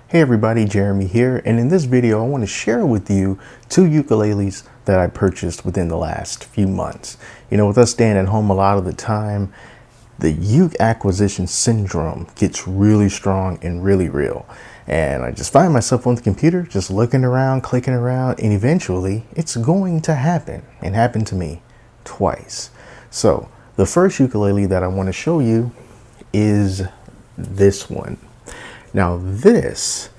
Hey everybody, Jeremy here, and in this video I want to share with you two ukuleles that I purchased within the last few months. You know, with us staying at home a lot of the time, the Uke Acquisition Syndrome gets really strong and really real. And I just find myself on the computer, just looking around, clicking around, and eventually it's going to happen. It happened to me twice. So the first ukulele that I want to show you is this one. Now this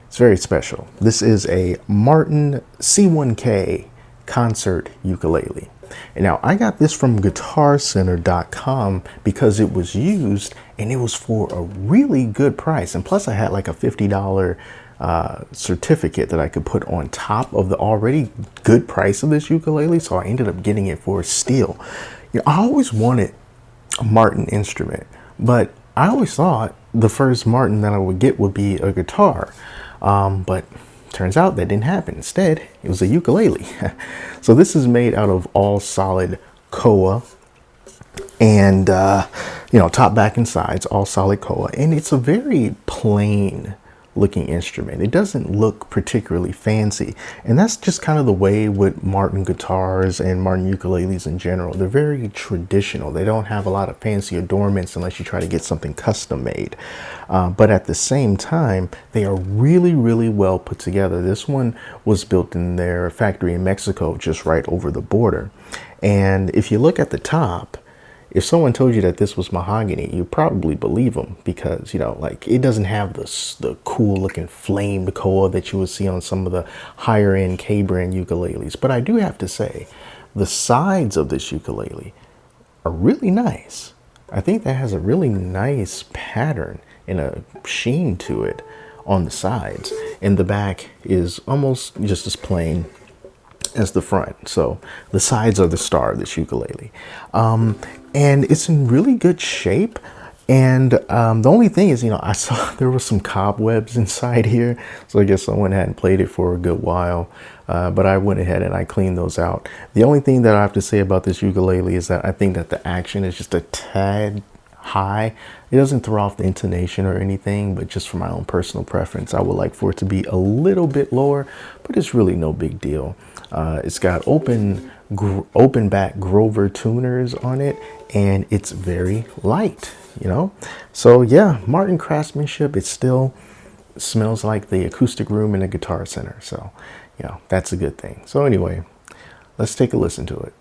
is very special. This is a Martin C1K concert ukulele. And now I got this from guitarcenter.com because it was used and it was for a really good price. And plus I had like a $50 certificate that I could put on top of the already good price of this ukulele. So I ended up getting it for a steal. You know, I always wanted a Martin instrument, but I always thought the first Martin that I would get would be a guitar. But turns out that didn't happen. Instead, it was a ukulele. So this is made out of all solid koa and, top, back, and sides, all solid koa. And it's a very plain looking instrument. It doesn't look particularly fancy. And that's just kind of the way with Martin guitars and Martin ukuleles in general. They're very traditional. They don't have a lot of fancy adornments unless you try to get something custom made. But at the same time, they are really, really well put together. This one was built in their factory in Mexico, just right over the border. And if you look at the top, if someone told you that this was mahogany, you probably believe them because, it doesn't have the cool looking flamed koa that you would see on some of the higher end K-brand ukuleles. But I do have to say, the sides of this ukulele are really nice. I think that has a really nice pattern and a sheen to it on the sides. And the back is almost just as plain as the front. So the sides are the star of this ukulele. And it's in really good shape. And the only thing is, I saw there was some cobwebs inside here. So I guess someone hadn't played it for a good while. But I went ahead and I cleaned those out. The only thing that I have to say about this ukulele is that I think that the action is just a tad high. It doesn't throw off the intonation or anything, but just for my own personal preference, I would like for it to be a little bit lower, but it's really no big deal. It's got open back Grover tuners on it, and it's very light, So yeah, Martin craftsmanship. It still smells like the acoustic room in a Guitar Center. So, that's a good thing. So anyway, let's take a listen to it.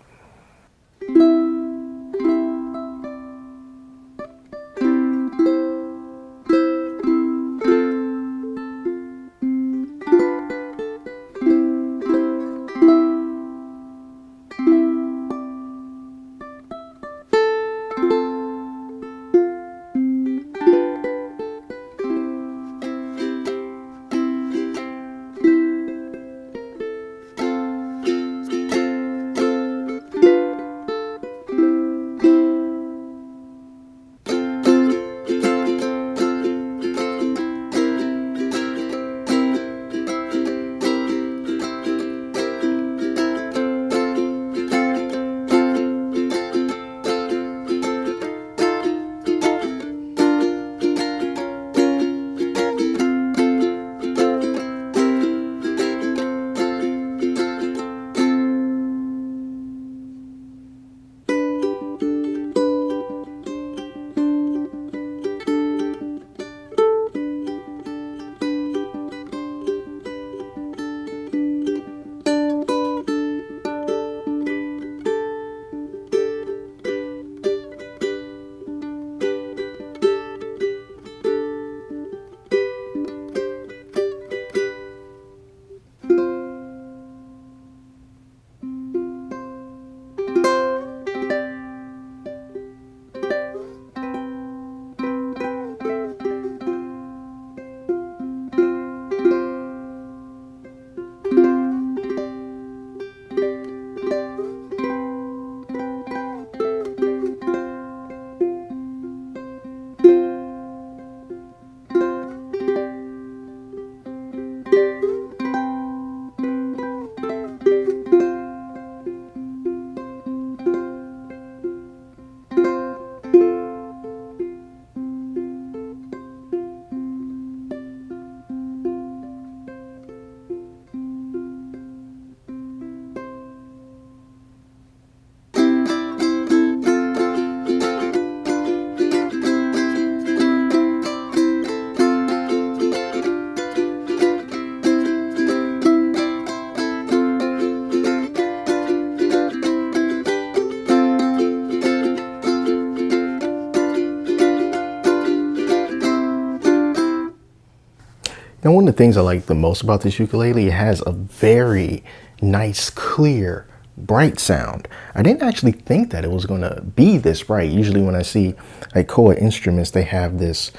Now, one of the things I like the most about this ukulele, it has a very nice, clear, bright sound. I didn't actually think that it was going to be this bright. Usually when I see like koa instruments, they have this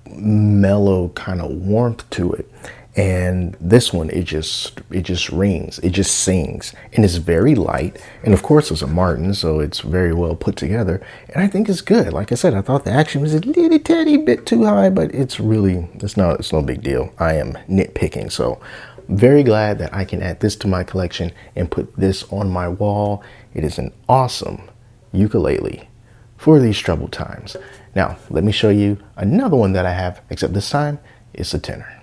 mellow kind of warmth to it. And this one, it just rings, it just sings, and it's very light. And of course it's a Martin, so it's very well put together, and I think it's good. Like I said, I thought the action was a little tiny bit too high, but it's no big deal. I am nitpicking. So very glad that I can add this to my collection and put this on my wall. It is an awesome ukulele for these troubled times. Now, let me show you another one that I have, except this time it's a tenor.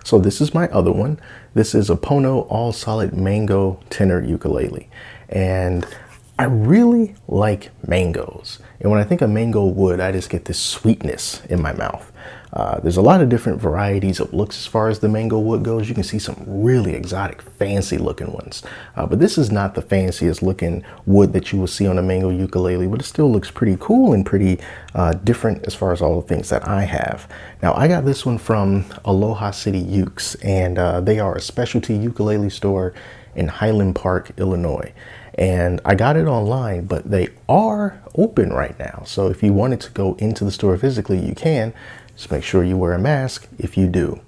So this is my other one. This is a Pono all solid mango tenor ukulele. And I really like mangoes. And when I think of mango wood, I just get this sweetness in my mouth. There's a lot of different varieties of looks as far as the mango wood goes. You can see some really exotic, fancy looking ones. But this is not the fanciest looking wood that you will see on a mango ukulele, but it still looks pretty cool and pretty different as far as all the things that I have. Now, I got this one from Aloha City Ukes, and they are a specialty ukulele store in Highland Park, Illinois. And I got it online, but they are open right now. So if you wanted to go into the store physically, you can. Just make sure you wear a mask if you do.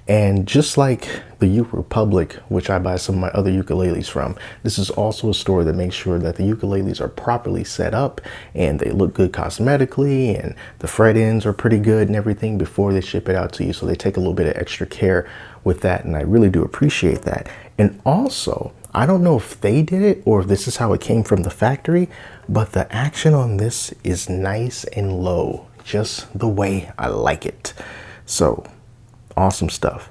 And just like the Uke Republic, which I buy some of my other ukuleles from, this is also a store that makes sure that the ukuleles are properly set up and they look good cosmetically, and the fret ends are pretty good and everything before they ship it out to you. So they take a little bit of extra care with that, and I really do appreciate that. And also, I don't know if they did it or if this is how it came from the factory, but the action on this is nice and low, just the way I like it. So awesome stuff.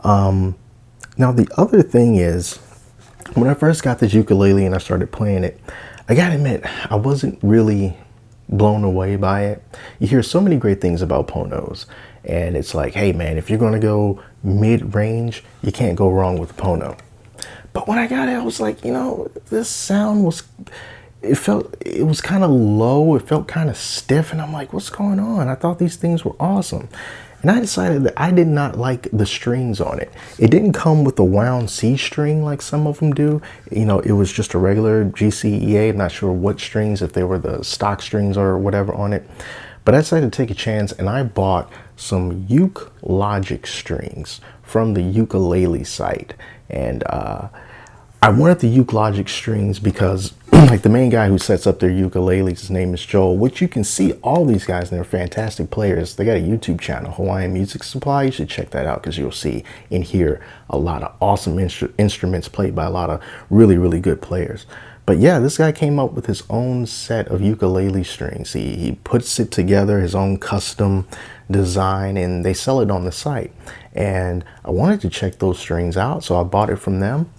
Now the other thing is, when I first got this ukulele and I started playing it, I gotta admit, I wasn't really blown away by it. You hear so many great things about Ponos, and it's like, hey man, if you're gonna go mid-range, you can't go wrong with Pono. But when I got it, I was like, you know, this sound was, it was kind of low. It felt kind of stiff. And I'm like, what's going on? I thought these things were awesome. And I decided that I did not like the strings on it. It didn't come with a wound C string like some of them do. You know, it was just a regular GCEA. I'm not sure what strings, if they were the stock strings or whatever on it. But I decided to take a chance, and I bought some Uke Logic strings from the ukulele site. And I wanted the Uke Logic strings because like the main guy who sets up their ukuleles, his name is Joel, which you can see all these guys, and they're fantastic players. They got a YouTube channel, Hawaiian Music Supply. You should check that out because you'll see and hear a lot of awesome instruments played by a lot of really, really good players. But yeah, this guy came up with his own set of ukulele strings. He puts it together, his own custom design, and they sell it on the site. And I wanted to check those strings out, so I bought it from them.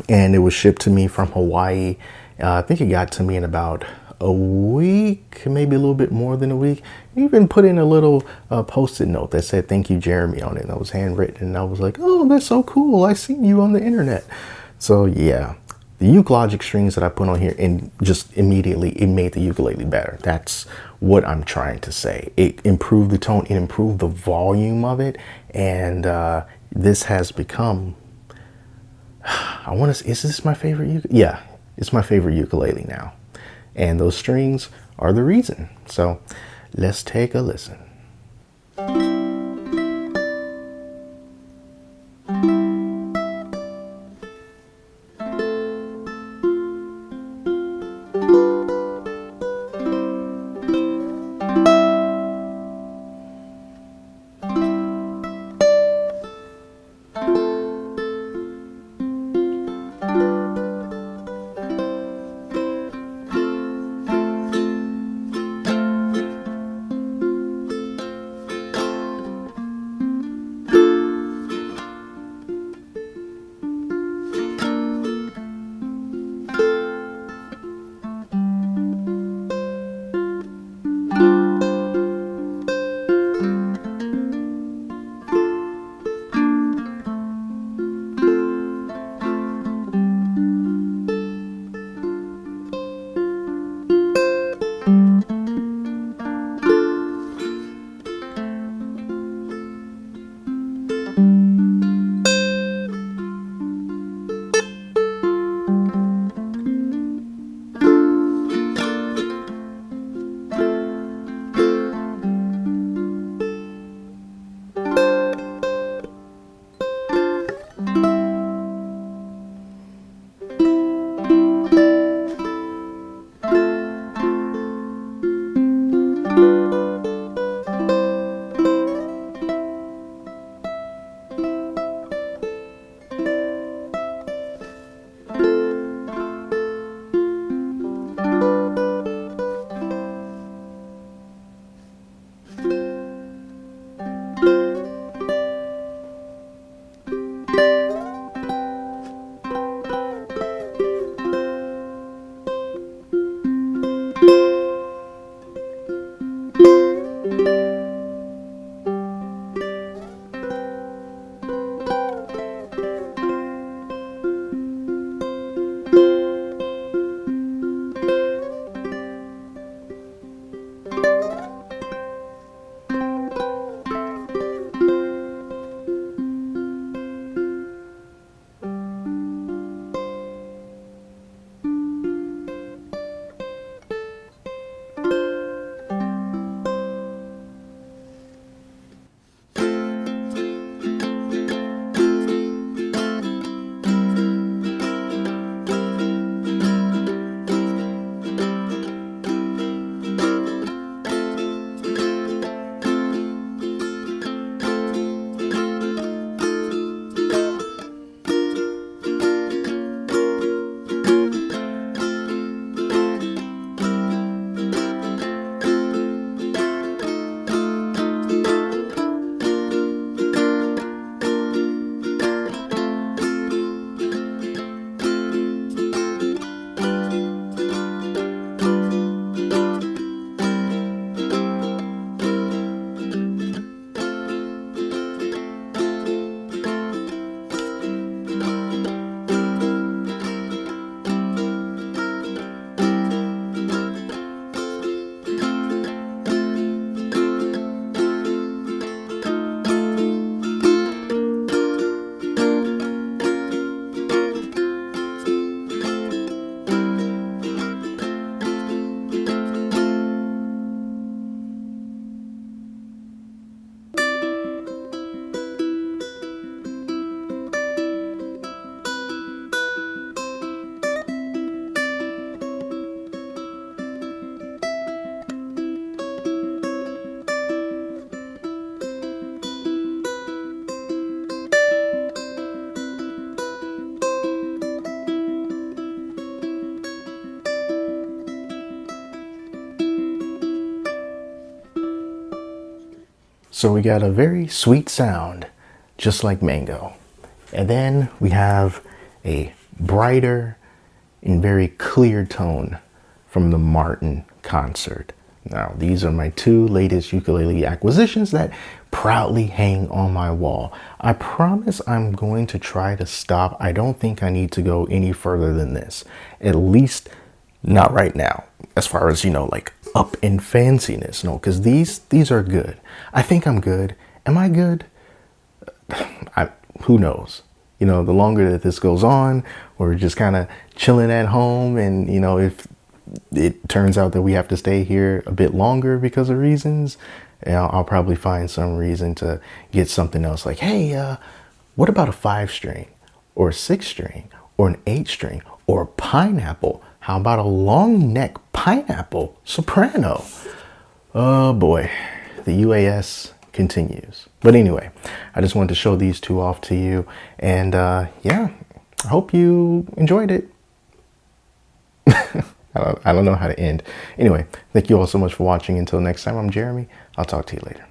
And it was shipped to me from Hawaii. I think it got to me in about a week, maybe a little bit more than a week. Even put in a little post-it note that said, "Thank you, Jeremy," on it. And that was handwritten. And I was like, oh, that's so cool. I seen you on the internet. So yeah, the Uke Logic strings that I put on here, and just immediately it made the ukulele better. That's what I'm trying to say. It improved the tone. It improved the volume of it. And this has become, I want to, is this my favorite ukulele? Yeah, it's my favorite ukulele now. And those strings are the reason. So let's take a listen. So we got a very sweet sound, just like mango. And then we have a brighter and very clear tone from the Martin concert. Now, these are my two latest ukulele acquisitions that proudly hang on my wall. I promise I'm going to try to stop. I don't think I need to go any further than this, at least not right now, as far as, like up in fanciness. No, because these are good. I think I'm good. Am I good? Who knows? The longer that this goes on, we're just kind of chilling at home, and if it turns out that we have to stay here a bit longer because of reasons, I'll probably find some reason to get something else, like, hey, what about a 5-string or a 6-string or an 8-string or a pineapple? How about a long neck pineapple soprano? Oh boy, the UAS continues. But anyway, I just wanted to show these two off to you, and yeah, I hope you enjoyed it. I don't know how to end. Anyway, thank you all so much for watching. Until next time, I'm Jeremy. I'll talk to you later.